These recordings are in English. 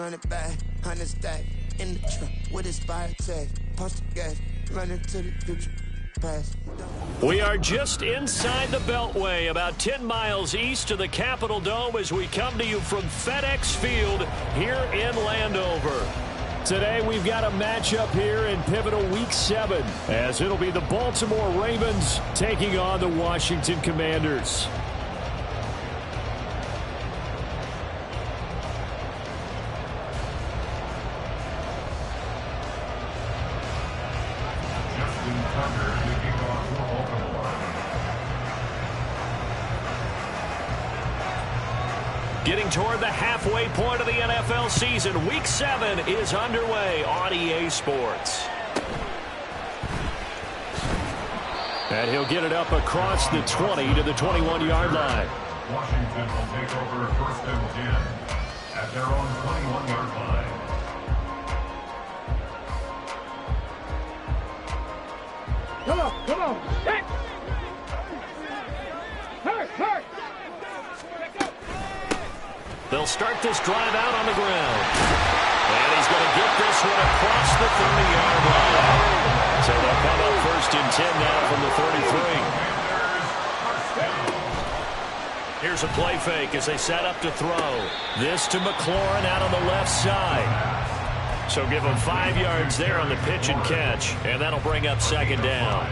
run it back, 100 stack, in the truck with his fire tag, punch the gas, running to the future. We are just inside the Beltway, about 10 miles east of the Capitol Dome as we come to you from FedEx Field here in Landover. Today we've got a matchup here in pivotal Week 7 as it'll be the Baltimore Ravens taking on the Washington Commanders. Getting toward the halfway point of the NFL season, Week 7 is underway on EA Sports. And he'll get it up across the 20 to the 21-yard line. Washington will take over 1st and 10 at their own 21-yard line. Come on. Hit! Hurt! They'll start this drive out on the ground. And he's going to get this one across the 30-yard line. So they'll come up 1st and 10 now from the 33. Here's a play fake as they set up to throw. This to McLaurin out on the left side. So give him 5 yards there on the pitch and catch, and that'll bring up 2nd down.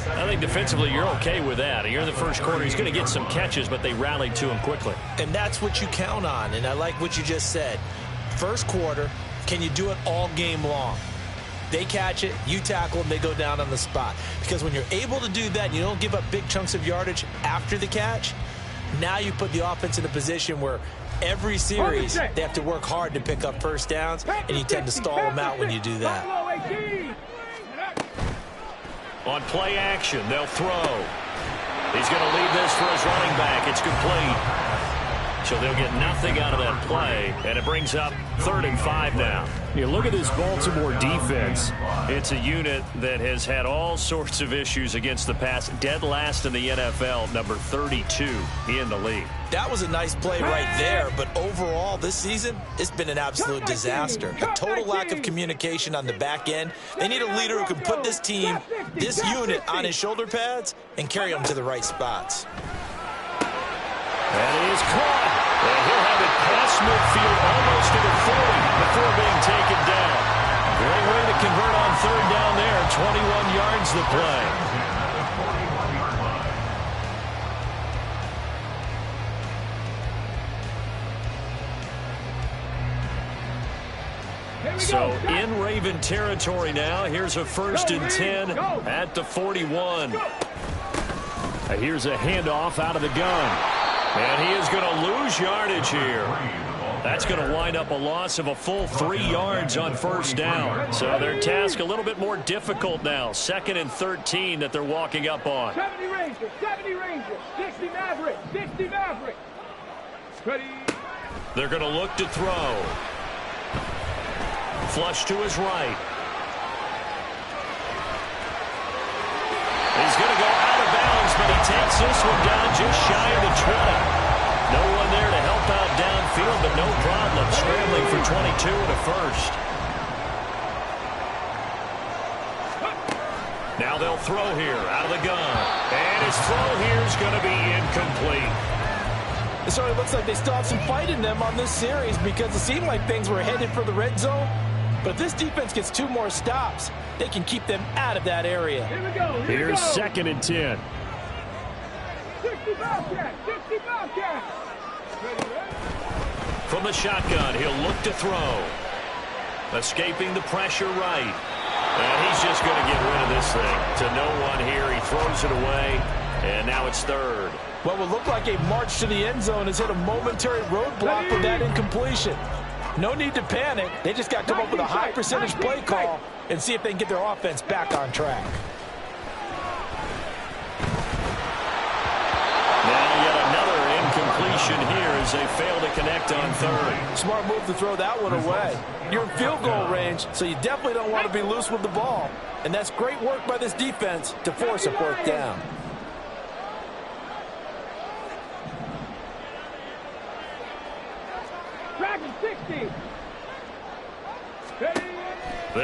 I think defensively you're okay with that. You're in the first quarter. He's going to get some catches, but they rallied to him quickly. And that's what you count on, and I like what you just said. First quarter, can you do it all game long? They catch it, you tackle them, they go down on the spot. Because when you're able to do that, and you don't give up big chunks of yardage after the catch, now you put the offense in a position where every series they have to work hard to pick up first downs, and you tend to stall them out when you do that. On play action, they'll throw. He's going to leave this for his running back. It's complete. So they'll get nothing out of that play, and it brings up 3rd and 5 now. You look at this Baltimore defense. It's a unit that has had all sorts of issues against the pass. Dead last in the NFL, number 32 in the league. That was a nice play right there, but overall this season, it's been an absolute disaster. A total lack of communication on the back end. They need a leader who can put this team, this unit, on his shoulder pads and carry them to the right spots. That is caught. And he'll have it past midfield almost to the 40 before being taken down. Great way to convert on 3rd down there. 21 yards the play. So in Raven territory now. Here's a 1st and 10 at the 41. Here's a handoff out of the gun. And he is going to lose yardage here. That's going to wind up a loss of a full 3 yards on 1st down. So their task a little bit more difficult now. 2nd and 13 that they're walking up on. 70 Rangers, 60 Maverick, 60 Maverick. Ready. They're going to look to throw. Flush to his right. He's going to go out of bounds, but he takes this one down just shy of the 20. No one there to help out downfield, but no problem. Scrambling for 22 and a 1st. Now they'll throw here out of the gun. And his throw here is going to be incomplete. It certainly looks like they still have some fight in them on this series because it seemed like things were headed for the red zone. But if this defense gets 2 more stops, they can keep them out of that area. Here we go. Here's 2nd and 10. 60 Bobcat. From the shotgun, he'll look to throw. Escaping the pressure right. And he's just going to get rid of this thing. To no one here. He throws it away. And now it's 3rd. What will look like a march to the end zone has hit a momentary roadblock with that incompletion. No need to panic. They just got to come up with a high percentage play call and see if they can get their offense back on track. Now yet another incompletion here as they fail to connect on 3rd. Smart move to throw that one away. You're in field goal range, so you definitely don't want to be loose with the ball. And that's great work by this defense to force a 4th down. Dragon 60.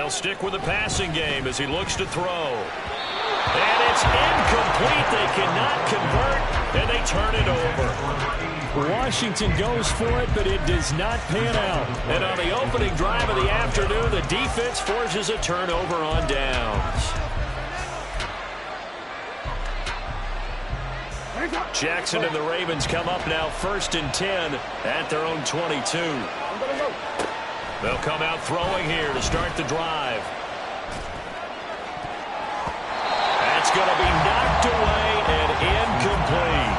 They'll stick with the passing game as he looks to throw. And it's incomplete. They cannot convert, and they turn it over. Washington goes for it, but it does not pan out. And on the opening drive of the afternoon, the defense forces a turnover on downs. Jackson and the Ravens come up now 1st and 10 at their own 22. They'll come out throwing here to start the drive. That's going to be knocked away and incomplete.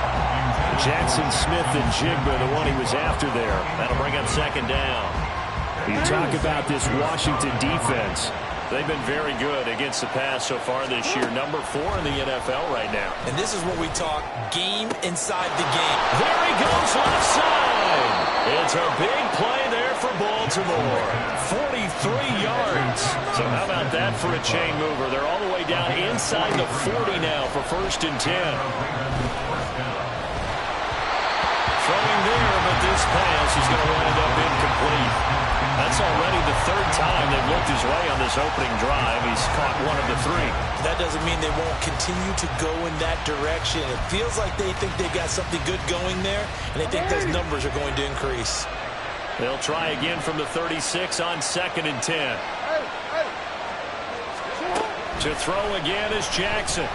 Jackson Smith and Jigba, the one he was after there. That'll bring up 2nd down. You talk about this Washington defense. They've been very good against the pass so far this year. Number 4 in the NFL right now. And this is what we talk game inside the game. There he goes left side. It's a big play there for Baltimore. 43 yards. So how about that for a chain mover? They're all the way down inside the 40 now for 1st and 10. Throwing there, but this pass is going to wind up incomplete. That's already the 3rd time they've looked his way on this opening drive. He's caught 1 of the 3. That doesn't mean they won't continue to go in that direction. It feels like they think they've got something good going there, and they think those numbers are going to increase. They'll try again from the 36 on 2nd and 10. To throw again is Jackson.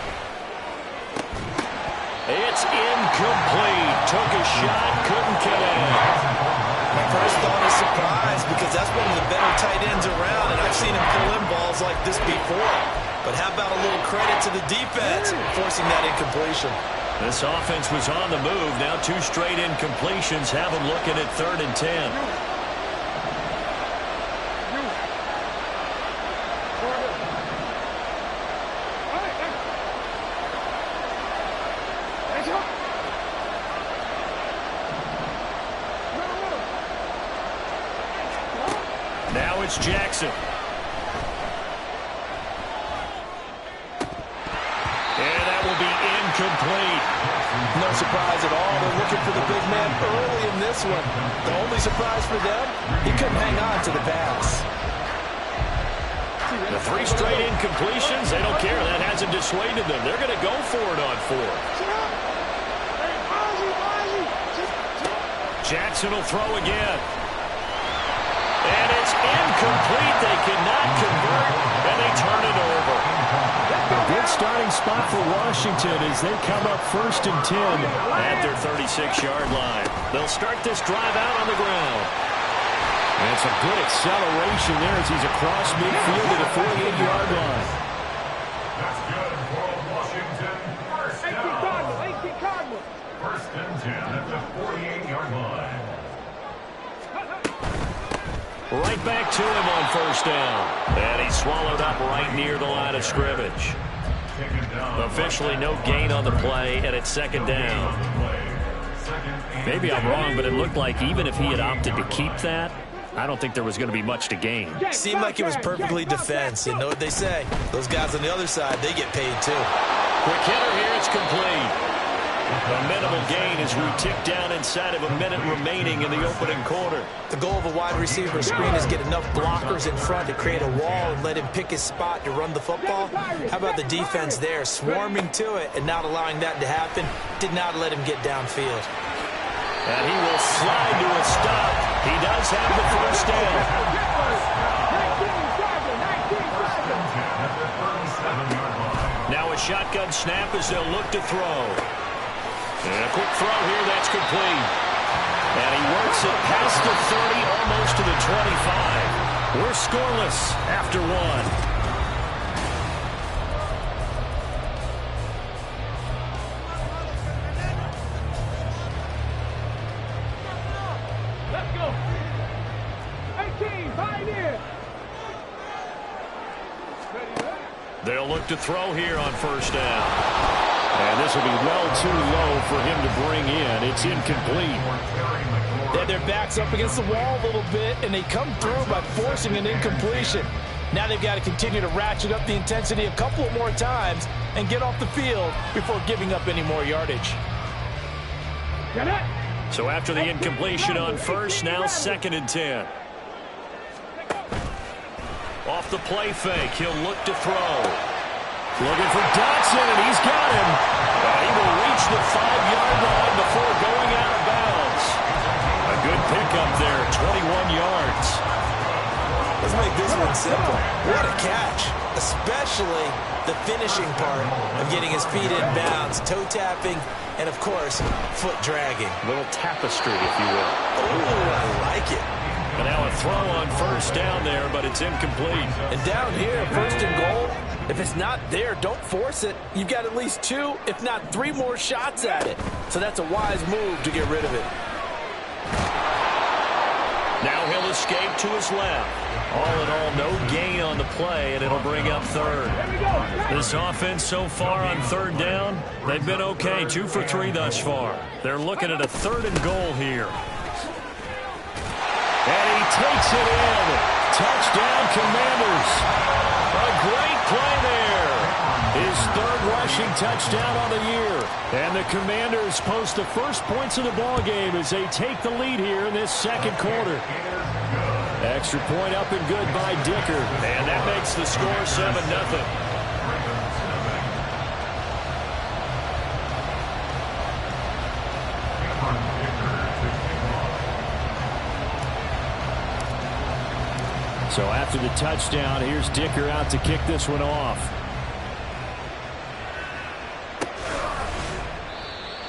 It's incomplete. Took a shot, couldn't connect. My first thought is surprise because that's one of the better tight ends around, and I've seen him pull in balls like this before. But how about a little credit to the defense forcing that incompletion? This offense was on the move. Now 2 straight incompletions have them looking at 3rd and 10. Now it's Jackson. And that will be incomplete. No surprise at all. They're looking for the big man early in this one. The only surprise for them, he couldn't hang on to the pass. The 3 straight incompletions, they don't care. That hasn't dissuaded them. They're going to go for it on 4. Jackson will throw again. And it's incomplete. They cannot convert, and they turn it over. A good starting spot for Washington as they come up 1st and 10 at their 36-yard line. They'll start this drive out on the ground. And it's a good acceleration there as he's across midfield at the 48-yard line. That's good for Washington. First down. 1st and 10 at the 48-yard line. Right back to him on 1st down. And he's swallowed up right near the line of scrimmage. Officially no gain on the play, and it's 2nd down. Maybe I'm wrong, but it looked like even if he had opted to keep that, I don't think there was going to be much to gain. Seemed like it was perfectly defense. And know what they say? Those guys on the other side, they get paid too. Quick hitter here, it's complete. A minimal gain as we tick down inside of a minute remaining in the opening quarter. The goal of a wide receiver screen is get enough blockers in front to create a wall and let him pick his spot to run the football. How about the defense there, swarming to it and not allowing that to happen? Did not let him get downfield. And he will slide to a stop. He does have the 1st down. Now a shotgun snap as they'll look to throw. And a quick throw here, that's complete. And he works it past the 30, almost to the 25. We're scoreless after 1. Let's go. 18, pioneer. They'll look to throw here on 1st down. And this will be well too low for him to bring in. It's incomplete. They had their backs up against the wall a little bit, and they come through by forcing an incompletion. Now they've got to continue to ratchet up the intensity a couple of more times and get off the field before giving up any more yardage. So after the incompletion on 1st, now 2nd and 10. Off off the play fake. He'll look to throw. Looking for Dotson, and he's got him. And he will reach the 5-yard line before going out of bounds. A good pickup there, 21 yards. Let's make this one simple. What a catch, especially the finishing part of getting his feet in bounds, toe tapping, and, of course, foot dragging. A little tapestry, if you will. Oh, I like it. And now a throw on first down there, but it's incomplete. And down here, first and goal, if it's not there, don't force it. You've got at least 2, if not 3 more shots at it. So that's a wise move to get rid of it. Now he'll escape to his left. All in all, no gain on the play, and it'll bring up third. This offense so far on third down, they've been okay, 2 for 3 thus far. They're looking at a 3rd and goal here. And he takes it in. Touchdown, Commanders. A great play there. His 3rd rushing touchdown on the year. And the Commanders post the first points of the ballgame as they take the lead here in this 2nd quarter. Extra point up and good by Dicker. And that makes the score 7-0. So after the touchdown, here's Dicker out to kick this one off.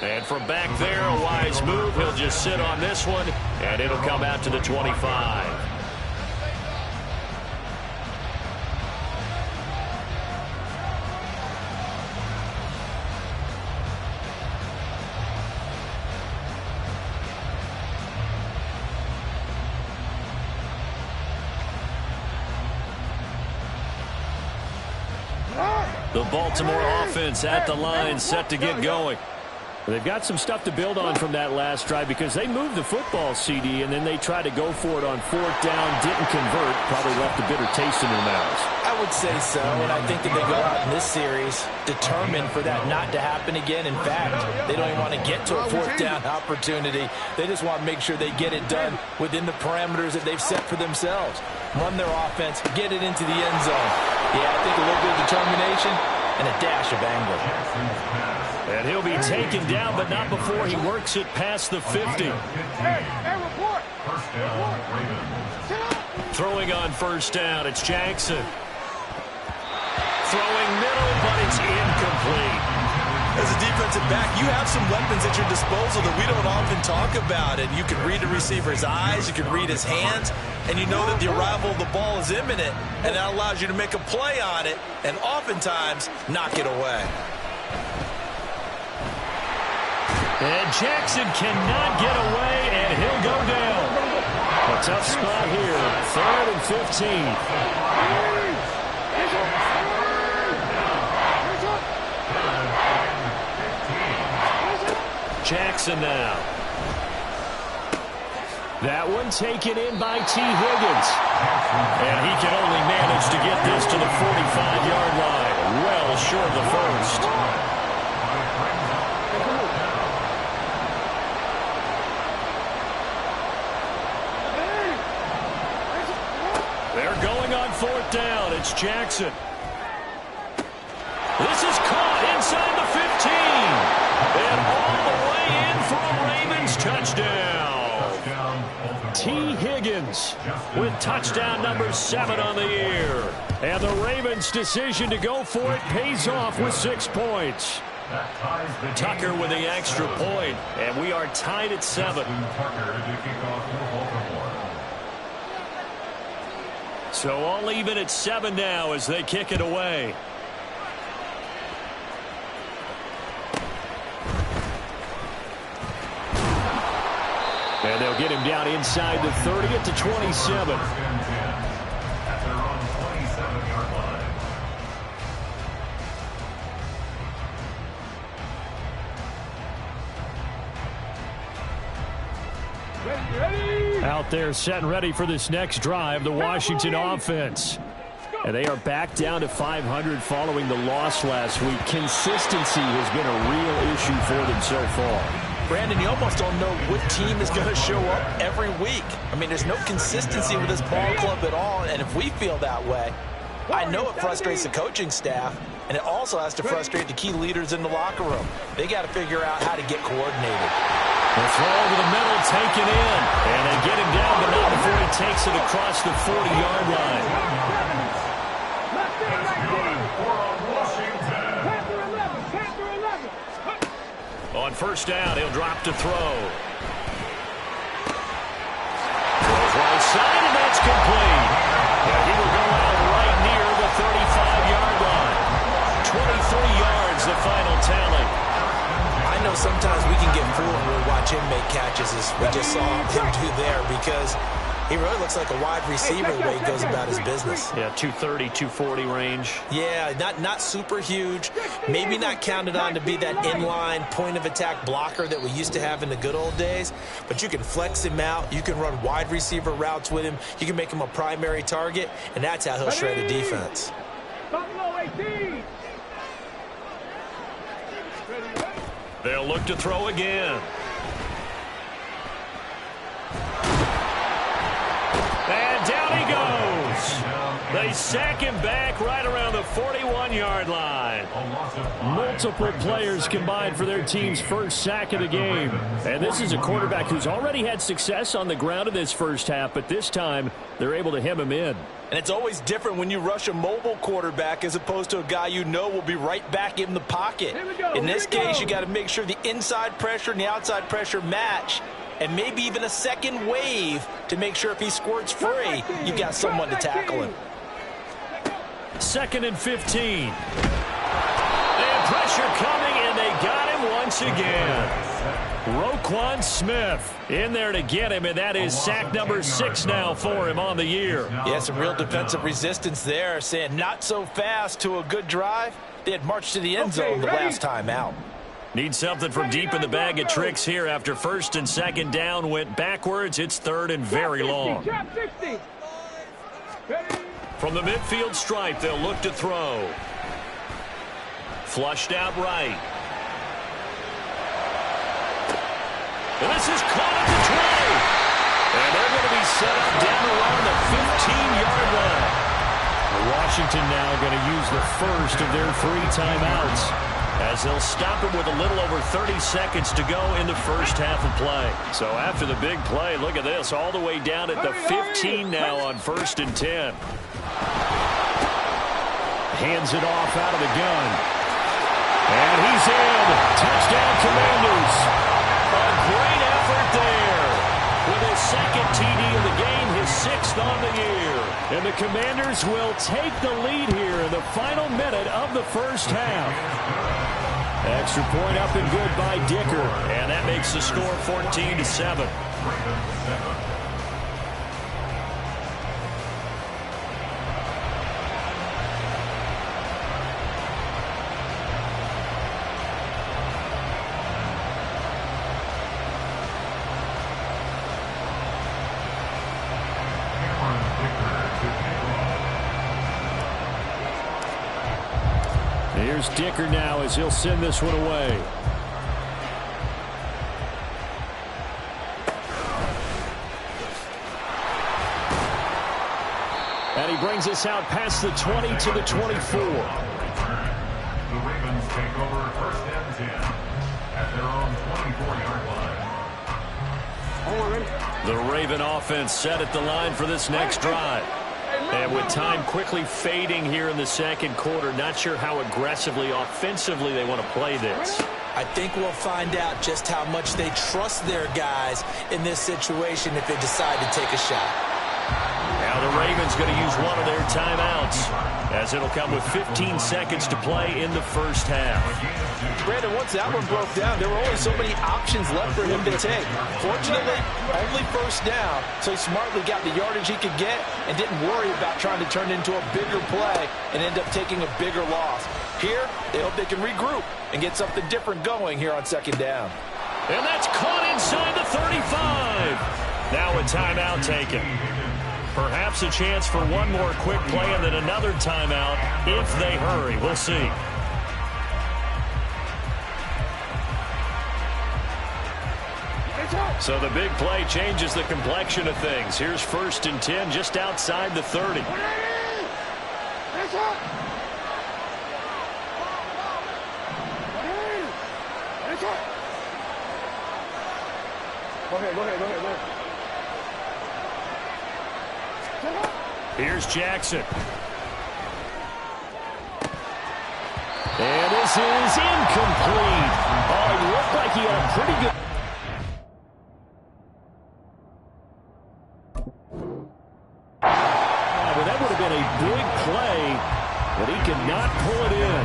And from back there, a wise move. He'll just sit on this one, and it'll come out to the 25. The Baltimore offense at the line, set to get going. They've got some stuff to build on from that last drive because they moved the football, CD, and then they tried to go for it on 4th down, didn't convert, probably left a bitter taste in their mouths. I would say so, and I think that they go out in this series determined for that not to happen again. In fact, they don't even want to get to a 4th down opportunity. They just want to make sure they get it done within the parameters that they've set for themselves. Run their offense, get it into the end zone. Yeah, I think a little bit of determination and a dash of anger. And he'll be taken down, but not before he works it past the 50. Report. Throwing on first down, it's Jackson. Throwing middle, but it's incomplete. As a defensive back, you have some weapons at your disposal that we don't often talk about. And you can read the receiver's eyes, you can read his hands, and you know that the arrival of the ball is imminent, and that allows you to make a play on it and oftentimes knock it away. And Jackson cannot get away, and he'll go down. A tough spot here, 3rd and 15. Jackson now. That one taken in by T. Higgins. And he can only manage to get this to the 45-yard line. Well short of the first. They're going on 4th down. It's Jackson. This is caught inside the 15. And all the way in for a Ravens touchdown. T. Higgins with touchdown number 7 on the year. And the Ravens' decision to go for it pays off with 6 points. Tucker with the extra point, and we are tied at 7. So all even at 7 now as they kick it away. And they'll get him down inside the 30 at the 27. Out there set and ready for this next drive, the Washington offense. And they are back down to 500 following the loss last week. Consistency has been a real issue for them so far. Brandon, you almost don't know what team is going to show up every week. I mean, there's no consistency with this ball club at all, and if we feel that way, I know it frustrates the coaching staff, and it also has to frustrate the key leaders in the locker room. They got to figure out how to get coordinated. The throw over the middle, taken in, and they get him down, but not before he takes it across the 40-yard line. On first down, he'll drop to throw. Throws right side, and that's complete. Yeah, he will go out right near the 35-yard line. 23 yards, the final tally. I know sometimes we can get fooled when we watch him make catches, as we just saw him do there, because he really looks like a wide receiver the way he goes about his business. Yeah, 230, 240 range. Yeah, not super huge. Maybe not counted on to be that inline point-of-attack blocker that we used to have in the good old days. But you can flex him out. You can run wide receiver routes with him. You can make him a primary target, and that's how he'll shred a defense. They'll look to throw again. And down he goes. They sack him back right around the 41-yard line. Multiple players combined for their team's first sack of the game. And this is a quarterback who's already had success on the ground in this first half, but this time they're able to hem him in. And it's always different when you rush a mobile quarterback as opposed to a guy you know will be right back in the pocket. In this case, you got to make sure the inside pressure and the outside pressure match, and maybe even a second wave to make sure if he squirts free, you've got someone to tackle him. 2nd and 15. And pressure coming, and they got him once again. Roquan Smith in there to get him, and that is sack number 6 now for him on the year. Yeah, some real defensive resistance there, saying not so fast to a good drive. They had marched to the end zone the last time out. Need something from deep in the bag of tricks here after 1st and 2nd down went backwards. It's 3rd and very long. From the midfield stripe, they'll look to throw. Flushed out right. And this is caught at the 20. And they're going to be set up down around the 15-yard line. Washington now going to use the first of their 3 timeouts, as they'll stop it with a little over 30 seconds to go in the first half of play. So after the big play, look at this, all the way down at the 15 now on 1st and 10. Hands it off out of the gun. And he's in. Touchdown, Commanders. A great effort there. With his 2nd TD of the game, his 6th on the year. And the Commanders will take the lead here in the final minute of the first half. Extra point up and good by Dicker. And that makes the score 14-7. Here's Dicker now as he'll send this one away. And he brings us out past the 20 to the 24. The Ravens take over 1st and 10 at their own 24-yard line. The Raven offense set at the line for this next drive. And with time quickly fading here in the 2nd quarter, not sure how aggressively, offensively they want to play this. I think we'll find out just how much they trust their guys in this situation if they decide to take a shot. Now the Ravens going to use one of their timeouts, as it'll come with 15 seconds to play in the first half. Brandon, once that one broke down, there were only so many options left for him to take. Fortunately, only 1st down, so he smartly got the yardage he could get and didn't worry about trying to turn it into a bigger play and end up taking a bigger loss. Here, they hope they can regroup and get something different going here on 2nd down. And that's caught inside the 35. Now a timeout taken. Perhaps a chance for one more quick play and then another timeout if they hurry. We'll see. So the big play changes the complexion of things. Here's 1st and 10 just outside the 30. Go ahead. Here's Jackson. And this is incomplete. Oh, it looked like he had a pretty good... Well, that would have been a big play, but he could not pull it in.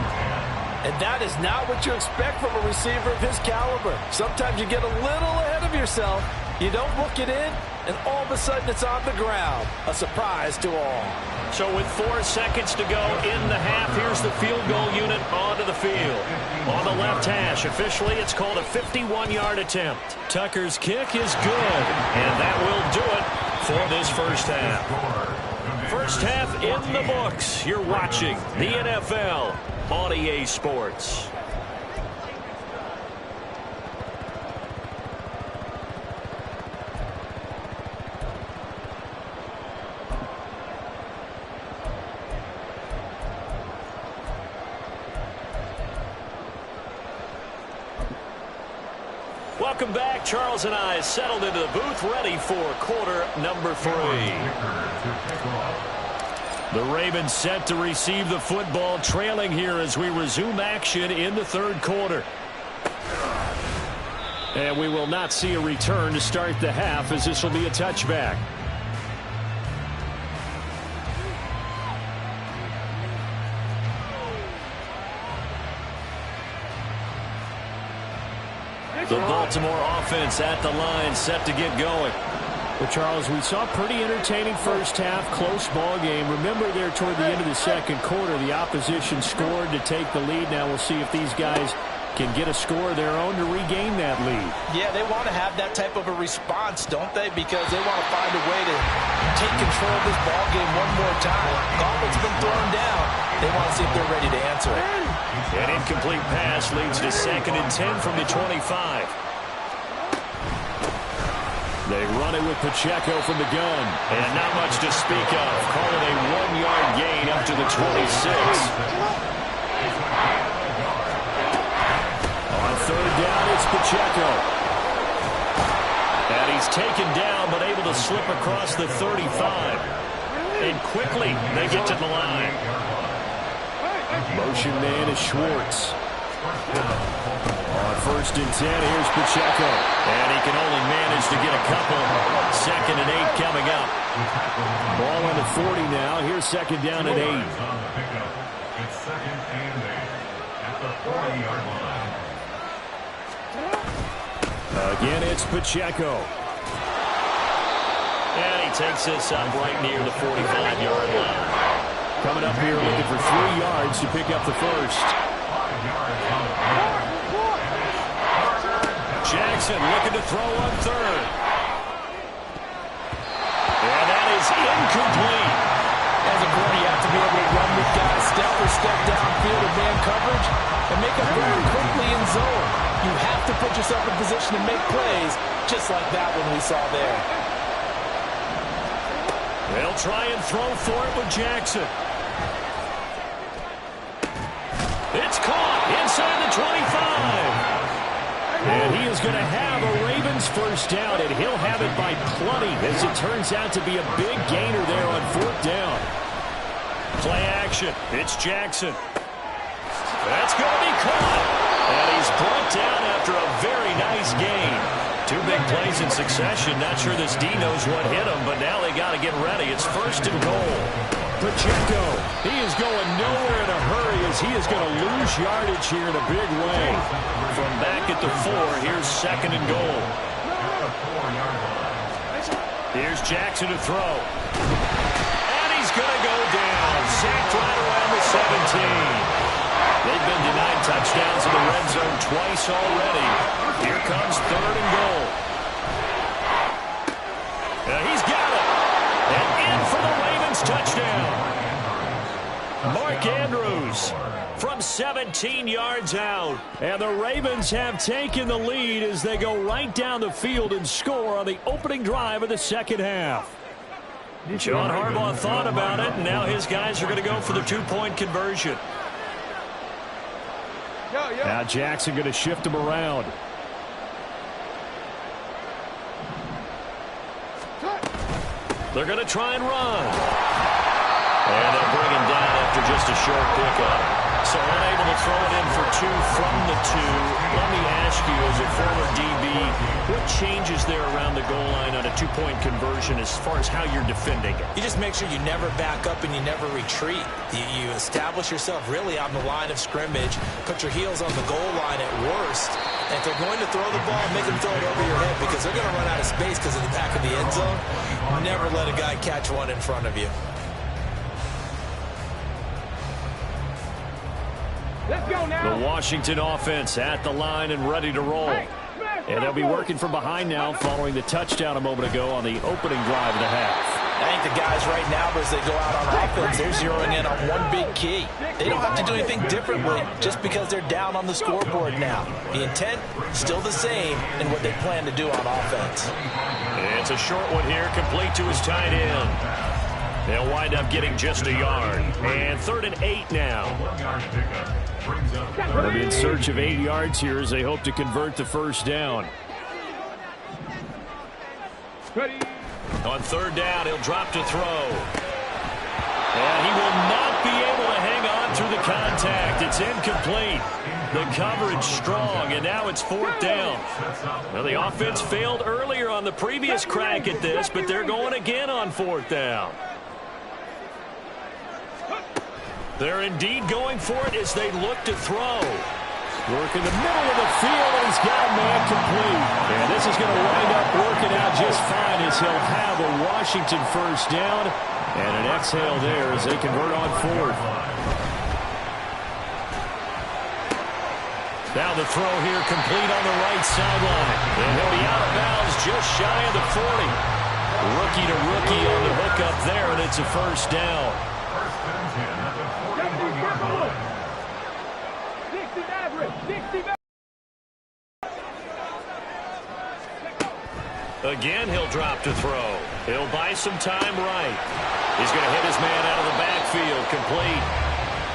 And that is not what you expect from a receiver of his caliber. Sometimes you get a little ahead of yourself. You don't look it in, and all of a sudden it's on the ground. A surprise to all. So with 4 seconds to go in the half, here's the field goal unit onto the field. On the left hash, officially it's called a 51-yard attempt. Tucker's kick is good, and that will do it for this first half. First half in the books. You're watching the NFL on EA Sports. Welcome back. Charles and I settled into the booth, ready for quarter number 3. The Ravens set to receive the football, trailing here as we resume action in the 3rd quarter. And we will not see a return to start the half, as this will be a touchback. The Baltimore offense at the line, set to get going. Well, Charles, we saw a pretty entertaining first half, close ball game. Remember there toward the end of the 2nd quarter, the opposition scored to take the lead. Now we'll see if these guys can get a score of their own to regain that lead. Yeah, they want to have that type of a response, don't they? Because they want to find a way to take control of this ball game one more time. Gauntlet's been thrown down. They want to see if they're ready to answer it. An incomplete pass leads to 2nd and 10 from the 25. They run it with Pacheco from the gun. And not much to speak of. Call it a 1-yard gain up to the 26. On 3rd down, it's Pacheco. And he's taken down, but able to slip across the 35. And quickly, they get to the line. Motion man is Schwartz. On 1st and 10, here's Pacheco. And he can only manage to get a couple. 2nd and 8 coming up. Ball on the 40 now. Here's 2nd down and 8. It's 2nd and 8 at the 40-yard line. Again, it's Pacheco. And he takes this up right near the 45-yard line. Coming up here looking for 3 yards to pick up the first. Jackson looking to throw on 3rd. And that is incomplete. As a corner, you have to be able to run with guys step for step downfield in man coverage and make them very quickly in zone. You have to put yourself in position to make plays, just like that one we saw there. They'll try and throw for it with Jackson. It's caught inside the 25. And he is going to have a Ravens first down, and he'll have it by plenty, as it turns out to be a big gainer there on 4th down. Play action. It's Jackson. That's going to be caught. And he's brought down after a very nice gain. 2 big plays in succession. Not sure this D knows what hit him, but now they got to get ready. It's 1st and goal. Pacheco, he is going nowhere in a hurry as he is going to lose yardage here in a big way. From back at the 4, here's 2nd and goal. Here's Jackson to throw. And he's going to go down. Sacked right around the 17. They've been denied touchdowns in the red zone twice already. Here comes 3rd and goal. He's got it. And in for the Ravens touchdown. Mark Andrews from 17 yards out. And the Ravens have taken the lead as they go right down the field and score on the opening drive of the second half. John Harbaugh thought about it, and now his guys are going to go for the two-point conversion. Now Jackson going to shift him around. They're going to try and run. And they'll bring him down after just a short pickup. So unable to throw it in for two from the two. Let me ask you, as a former DB, what changes there around the goal line on a two-point conversion as far as how you're defending it? You just make sure you never back up and you never retreat. You establish yourself really on the line of scrimmage, put your heels on the goal line at worst. And if they're going to throw the ball, make them throw it over your head because they're going to run out of space because of the back of the end zone. Never let a guy catch one in front of you. Let's go now. The Washington offense at the line and ready to roll. And they'll be working from behind now following the touchdown a moment ago on the opening drive of the half. I think the guys right now, as they go out on offense, they're zeroing in on one big key. They don't have to do anything differently just because they're down on the scoreboard now. The intent, still the same in what they plan to do on offense. It's a short one here, complete to his tight end. They'll wind up getting just a yard. And 3rd and 8 now. They'll be in search of 8 yards here as they hope to convert the first down. On 3rd down, he'll drop to throw. And he will not be able to hang on through the contact. It's incomplete. The coverage strong, and now it's 4th down. Well, the offense failed earlier on the previous crack at this, but they're going again on 4th down. They're indeed going for it as they look to throw. Work in the middle of the field, and he's got a man complete. And this is going to wind up working out just fine as he'll have a Washington first down. And an exhale there as they convert on 4th. Now the throw here complete on the right sideline. And he'll be out of bounds just shy of the 40. Rookie to rookie on the hook up there, and it's a first down. Again, he'll drop to throw. He'll buy some time right. He's going to hit his man out of the backfield, complete.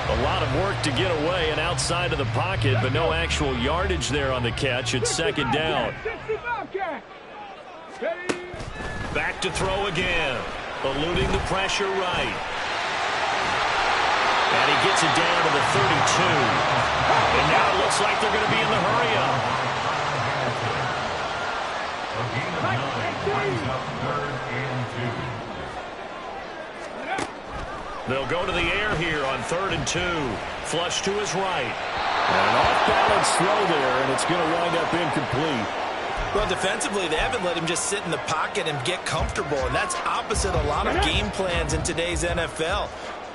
A lot of work to get away and outside of the pocket, but no actual yardage there on the catch. It's 2nd down. Back to throw again. Eluding the pressure right. And he gets it down to the 32. And now it looks like they're going to be in the hurry-up. They'll go to the air here on 3rd and 2. Flush to his right. And an off-balance throw there, and it's going to wind up incomplete. Well, defensively, they haven't let him just sit in the pocket and get comfortable, and that's opposite a lot of game plans in today's NFL.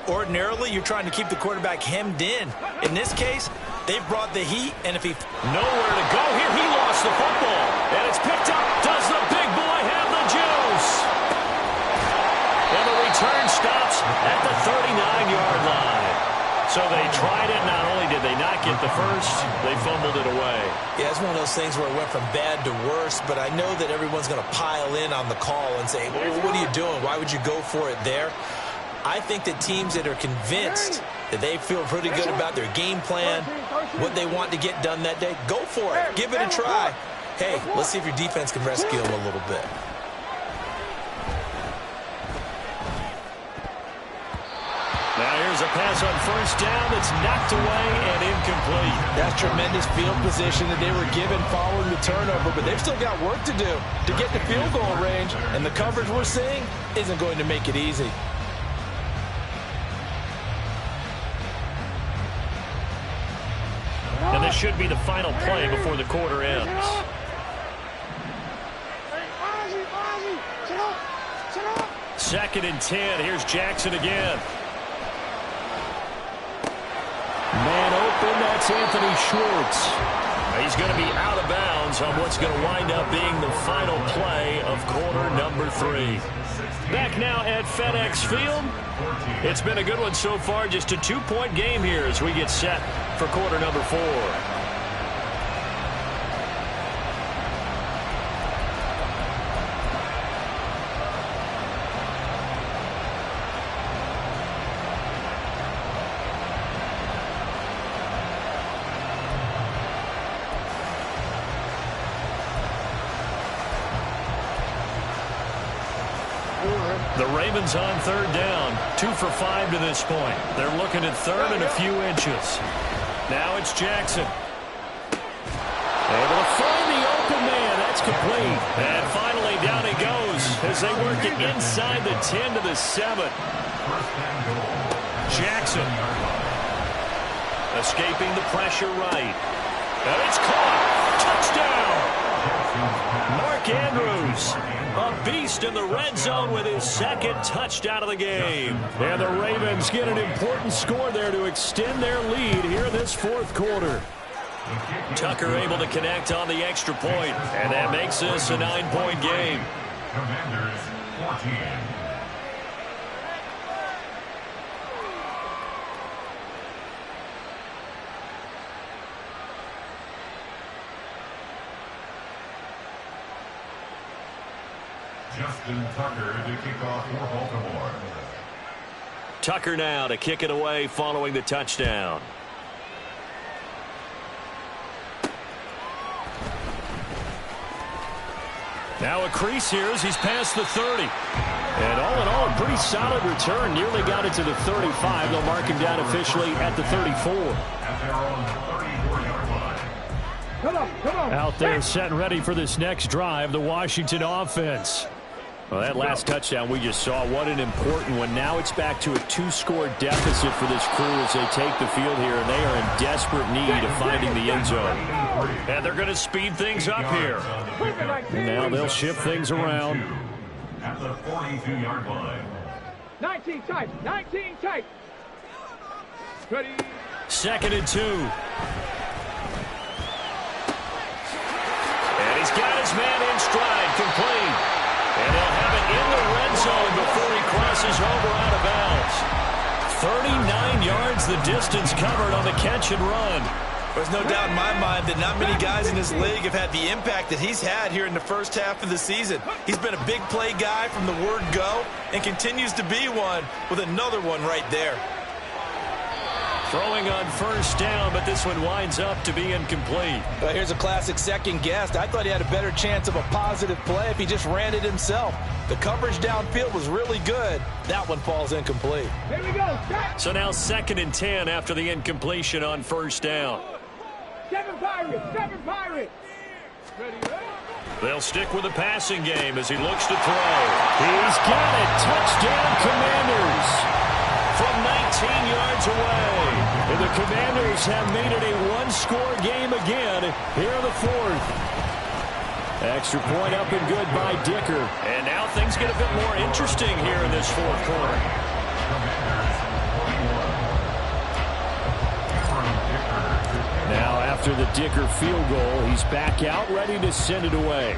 Ordinarily, you're trying to keep the quarterback hemmed in. In this case, they've brought the heat, and if he... Nowhere to go here. He lost the football, and it's picked up. Does the big boy have the juice? And the return stops at the 39-yard line. So they tried it. Not only did they not get the first, they fumbled it away. Yeah, it's one of those things where it went from bad to worse, but I know that everyone's going to pile in on the call and say, well, what are you doing? Why would you go for it there? I think that teams that are convinced that they feel pretty good about their game plan, what they want to get done that day, go for it. Give it a try. Hey, let's see if your defense can rescue them a little bit. Now here's a pass on 1st down that's knocked away and incomplete. That's tremendous field position that they were given following the turnover, but they've still got work to do to get to field goal range, and the coverage we're seeing isn't going to make it easy. And this should be the final play before the quarter ends. 2nd and 10. Here's Jackson again. Man open, that's Anthony Schwartz. He's going to be out of bounds on what's going to wind up being the final play of quarter number 3. Back now at FedEx Field. It's been a good one so far. Just a 2-point game here as we get set for quarter number 4. The Ravens on third down. 2 for 5 to this point. They're looking at third and a few inches. Now it's Jackson. Able to find the open man. That's complete. And finally down he goes as they work it inside the 10 to the 7. Jackson. Escaping the pressure right. And it's caught. Touchdown. Mark Andrews. A beast in the red zone with his second touchdown of the game. And the Ravens get an important score there to extend their lead here in this fourth quarter. Tucker able to connect on the extra point, and that makes this a 9-point game. Commanders 14. Justin Tucker to kick off for Baltimore. Tucker now to kick it away following the touchdown. Now a crease here as he's past the 30. And all in all, a pretty solid return. Nearly got it to the 35. They'll mark him down officially at the 34. At their own 34-yard line. Come on. Out there set and ready for this next drive, the Washington offense. Well, that last touchdown we just saw, what an important one. Now it's back to a 2-score deficit for this crew as they take the field here, and they are in desperate need of finding the end zone. And they're going to speed things up here. And now they'll shift things around. At the 42-yard line. 19 tight. Ready. 2nd and 2. And he's got his man in stride, complete. And he'll have it in the red zone before he crosses over out of bounds. 39 yards the distance covered on the catch and run. There's no doubt in my mind that not many guys in this league have had the impact that he's had here in the first half of the season. He's been a big play guy from the word go and continues to be one with another one right there. Throwing on first down, but this one winds up to be incomplete. Well, here's a classic second guess. I thought he had a better chance of a positive play if he just ran it himself. The coverage downfield was really good. That one falls incomplete. Here we go. So now 2nd and 10 after the incompletion on first down. 7 Pirates. Ready. They'll stick with the passing game as he looks to throw. He's got it. Touchdown, Commanders. From 19 yards away. And the Commanders have made it a 1-score game again here in the fourth. Extra point up and good by Dicker. And now things get a bit more interesting here in this fourth quarter. Now after the Dicker field goal, he's back out ready to send it away.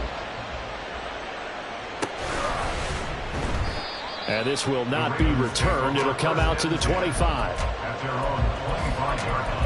And this will not be returned. It'll come out to the 25. At their own 25-yard line.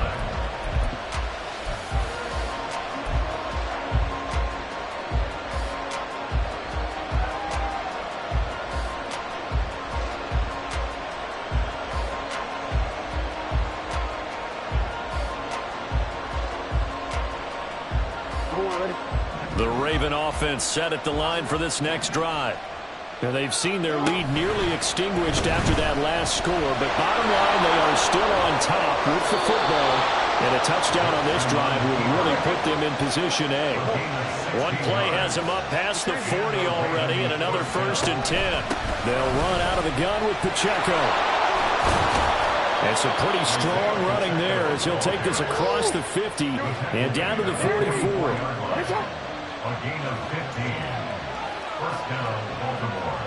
The Raven offense set at the line for this next drive. Now they've seen their lead nearly extinguished after that last score, but bottom line, they are still on top with the football, and a touchdown on this drive would really put them in position A. One play has them up past the 40 already, and another 1st and 10. They'll run out of the gun with Pacheco. And some pretty strong running there as he'll take this across the 50 and down to the 44. A gain of 15. First down, Baltimore.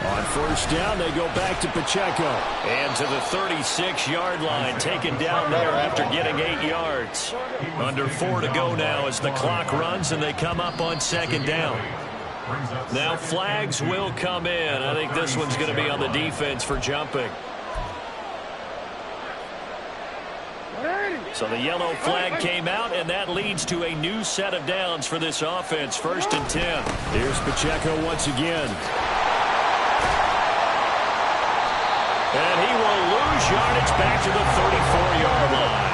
On first down, they go back to Pacheco. And to the 36-yard line, taken down there after getting 8 yards. Under 4 to go now as the clock runs and they come up on second down. Now flags will come in. I think this one's going to be on the defense for jumping. So the yellow flag came out, and that leads to a new set of downs for this offense. 1st and 10. Here's Pacheco once again. And he will lose yardage back to the 34-yard line.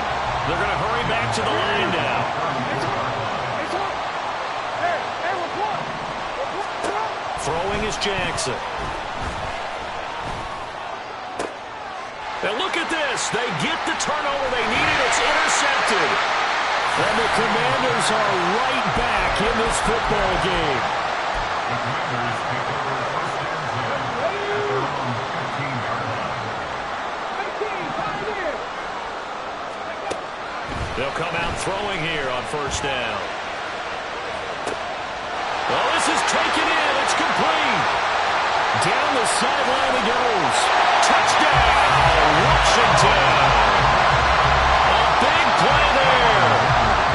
They're going to hurry back to the line now. Throwing is Jackson. And look at this. They get the turnover they needed. It's intercepted. And the Commanders are right back in this football game. The Commanders take over 1st and 10 at their own 15-yard line. They'll come out throwing here on 1st down. Oh, this is taken in. It's complete. Down the sideline he goes. Touchdown, Washington. A big play there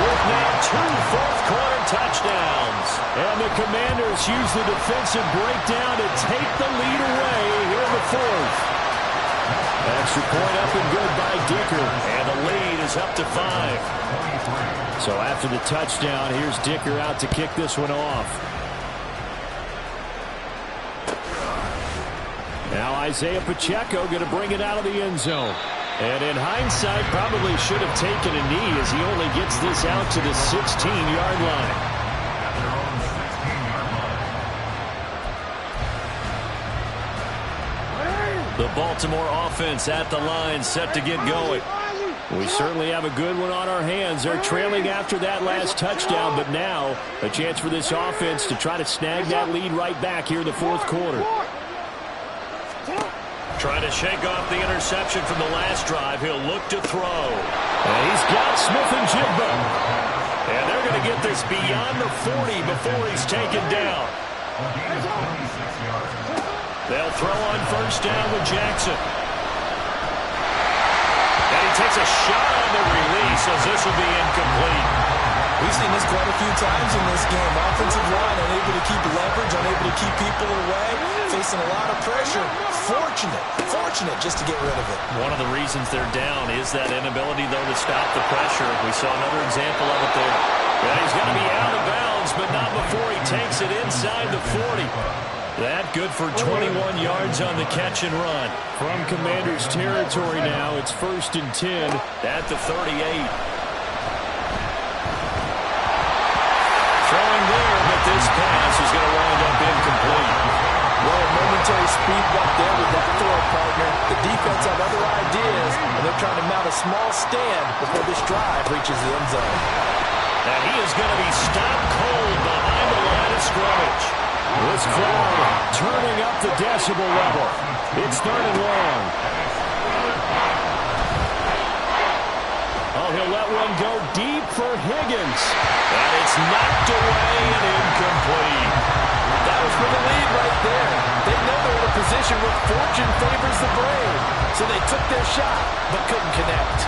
with now 2 fourth-quarter touchdowns. And the Commanders use the defensive breakdown to take the lead away here in the 4th. Extra point up and good by Dicker. And the lead is up to 5. So after the touchdown, here's Dicker out to kick this one off. Now Isaiah Pacheco going to bring it out of the end zone. And in hindsight, probably should have taken a knee as he only gets this out to the 16-yard line. At their own 16-yard line. The Baltimore offense at the line, set to get going. We certainly have a good one on our hands. They're trailing after that last touchdown, but now a chance for this offense to try to snag that lead right back here in the 4th quarter. Trying to shake off the interception from the last drive. He'll look to throw. And he's got Smith and Jigba. And they're going to get this beyond the 40 before he's taken down. They'll throw on 1st down with Jackson. And he takes a shot on the release as this will be incomplete. We've seen this quite a few times in this game. Offensive line unable to keep leverage, unable to keep people away, facing a lot of pressure. Fortunate just to get rid of it. One of the reasons they're down is that inability, though, to stop the pressure. We saw another example of it there. Yeah, he's going to be out of bounds, but not before he takes it inside the 40. That good for 21 yards on the catch and run. From Commanders territory now, it's 1st and 10. At the 38. Throwing there, but this pass is going to wind up incomplete. Well, a momentary speed bump there with that throw partner. The defense have other ideas, and they're trying to mount a small stand before this drive reaches the end zone. And he is going to be stopped cold behind the line of scrimmage. This crowd turning up the decibel level. It's 3rd and long. Oh, he'll let one go deep for Higgins. And it's knocked away and incomplete. That was for the lead right there. They know they're in a position where fortune favors the brave. So they took their shot, but couldn't connect.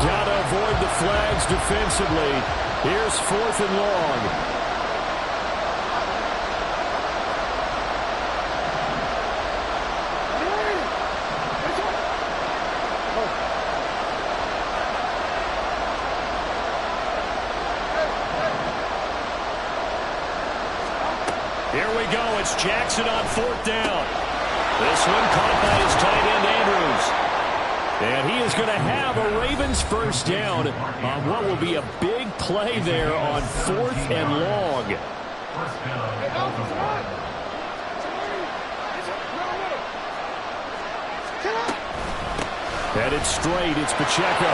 Gotta avoid the flags defensively. Here's 4th and long. Here we go. It's Jackson on 4th down. This one caught by his tight end, Andrews. And he is going to have a Ravens 1st down on what will be a big play there on 4th and long. 1st down. Headed straight, it's Pacheco.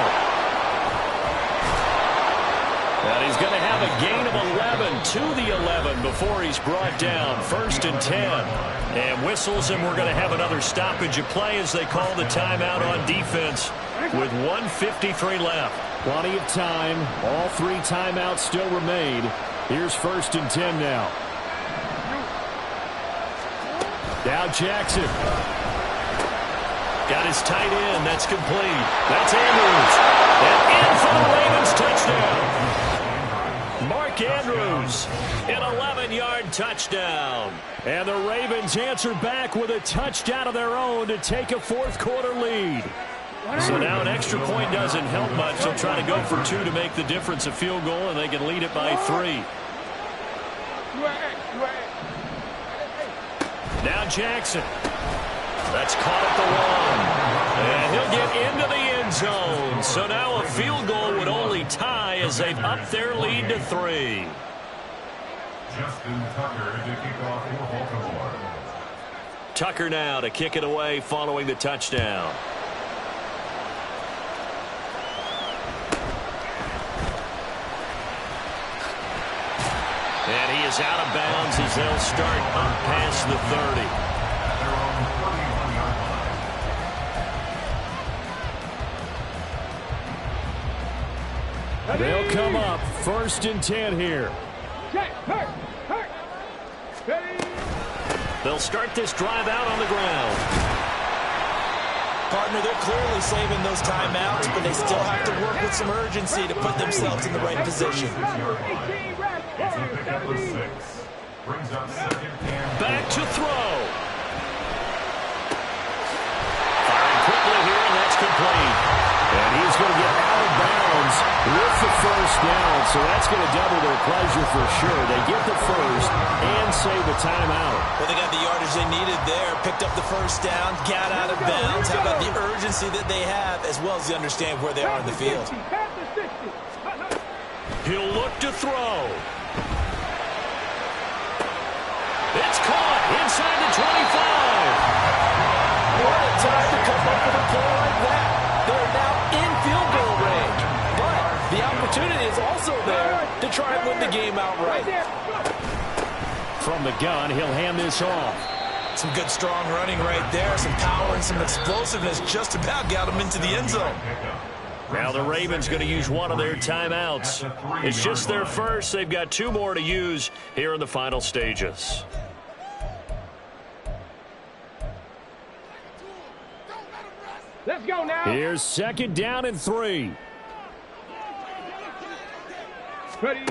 And he's going to have a gain of 11 to the 11 before he's brought down. 1st and 10. And whistles, and we're going to have another stoppage of play as they call the timeout on defense with 1:53 left. Plenty of time. All 3 timeouts still remain. Here's 1st and 10 now. Now Jackson. Got his tight end. That's complete. That's Andrews. And in for the Ravens touchdown. Mark Andrews, an 11-yard touchdown. And the Ravens answer back with a touchdown of their own to take a 4th quarter lead. So now an extra point doesn't help much. They'll try to go for 2 to make the difference a field goal, and they can lead it by 3. Now Jackson. That's caught at the 1. And he'll get into the end zone. So now a field goal would only tie as they've upped their lead to 3. Justin Tucker to kick off for Baltimore. Tucker now to kick it away following the touchdown. And he is out of bounds as they'll start up past the 30. They'll come up 1st and 10 here. They'll start this drive out on the ground. Partner, they're clearly saving those timeouts, but they still have to work with some urgency to put themselves in the right position. Back to throw. Firing quickly here, and that's complete. And he's going to get out of bounds with the 1st down, so that's going to double their pleasure for sure. They get the 1st and save the timeout. Well, they got the yardage they needed there, picked up the 1st down, got out of bounds. How about the urgency that they have, as well as they understand where they are in the field? He'll look to throw. It's caught inside the 25. What a time to come up with a play like that. They're now in field goal range. But the opportunity is also there to try and win the game outright. From the gun, he'll hand this off. Some good strong running right there. Some power and some explosiveness just about got him into the end zone. Now the Ravens going to use one of their timeouts. It's just their first. They've got 2 more to use here in the final stages. Let's go now. Here's 2nd down and 3. Ready. Out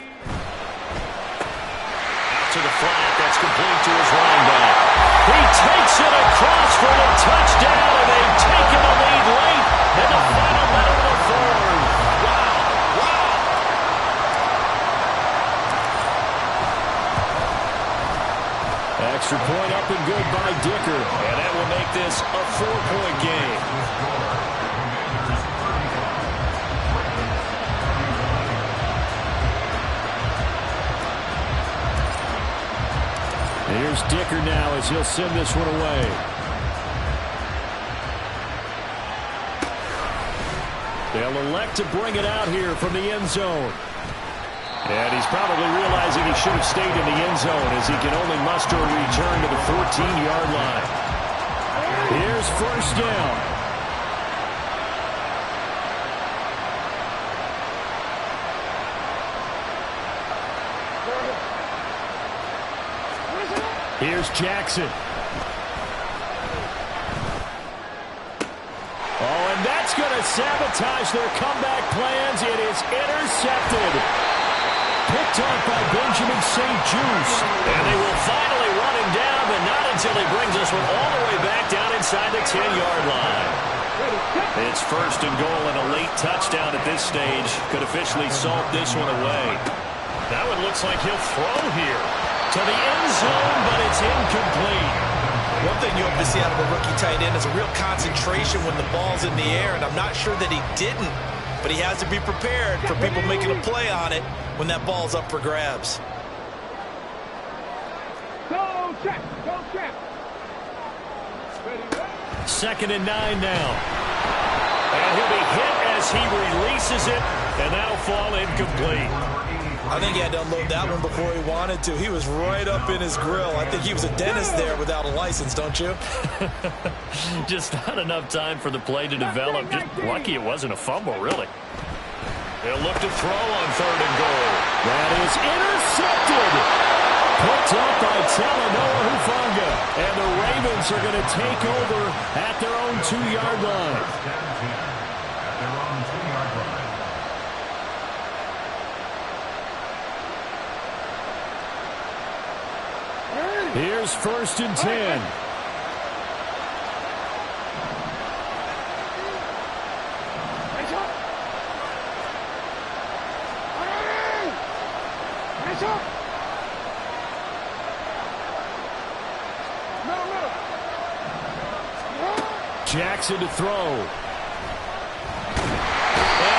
to the flat. That's complete to his running back. He takes it across for the touchdown, and they've taken the lead late in the final minute of the 4th. Wow. Extra point up and good by Dicker. And that will make this a 4-point game. Here's Dicker now as he'll send this one away. They'll elect to bring it out here from the end zone. And he's probably realizing he should have stayed in the end zone as he can only muster a return to the 14-yard line. Here's 1st down. Here's Jackson. Oh, and that's going to sabotage their comeback plans. It is intercepted. Picked off by Benjamin St. Juice. And they will finally run him down, but not until he brings this one all the way back down inside the 10-yard line. It's 1st and goal, and a late touchdown at this stage could officially salt this one away. That one looks like he'll throw here to the end zone, but it's incomplete. One thing you hope to see out of a rookie tight end is a real concentration when the ball's in the air, and I'm not sure that he didn't, but he has to be prepared for people making a play on it when that ball's up for grabs. Go check. 2nd and 9 now. And he'll be hit as he releases it, and that'll fall incomplete. I think he had to unload that one before he wanted to. He was right up in his grill. I think he was a dentist there without a license, don't you? Just not enough time for the play to develop. Just lucky it wasn't a fumble, really. He'll look to throw on 3rd and goal. That is intercepted. Picked up by Talanoa Hufanga. And the Ravens are going to take over at their own 2-yard line. At their own 2-yard line. Here's 1st and 10. Jackson to throw. And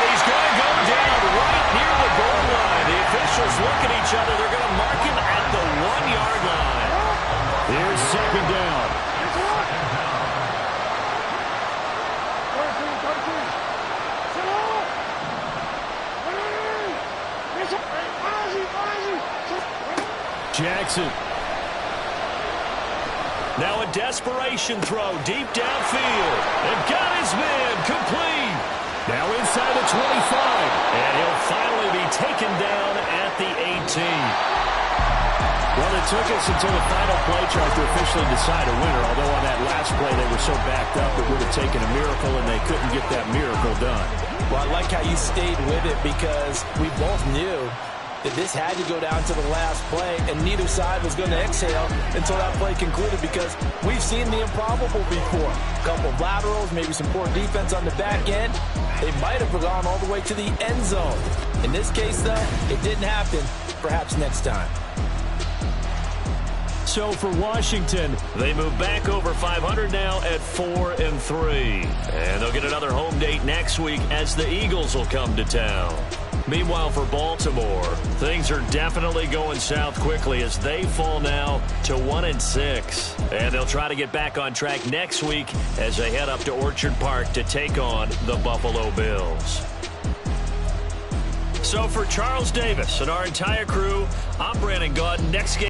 he's going to go down right near the goal line. The officials look at each other. They're going to mark him at the 1-yard line. Here's 2nd down. Jackson. Now a desperation throw deep downfield. And got his man complete. Now inside the 25. And he'll finally be taken down at the 18. Well, it took us until the final play chart to officially decide a winner, although on that last play they were so backed up it would have taken a miracle, and they couldn't get that miracle done. Well, I like how you stayed with it because we both knew that this had to go down to the last play, and neither side was going to exhale until that play concluded because we've seen the improbable before. A couple of laterals, maybe some poor defense on the back end. They might have gone all the way to the end zone. In this case, though, it didn't happen. Perhaps next time. So for Washington, they move back over 500 now at 4-3. And they'll get another home date next week as the Eagles will come to town. Meanwhile, for Baltimore, things are definitely going south quickly as they fall now to 1-6. And they'll try to get back on track next week as they head up to Orchard Park to take on the Buffalo Bills. So for Charles Davis and our entire crew, I'm Brandon Gaudin. Next game.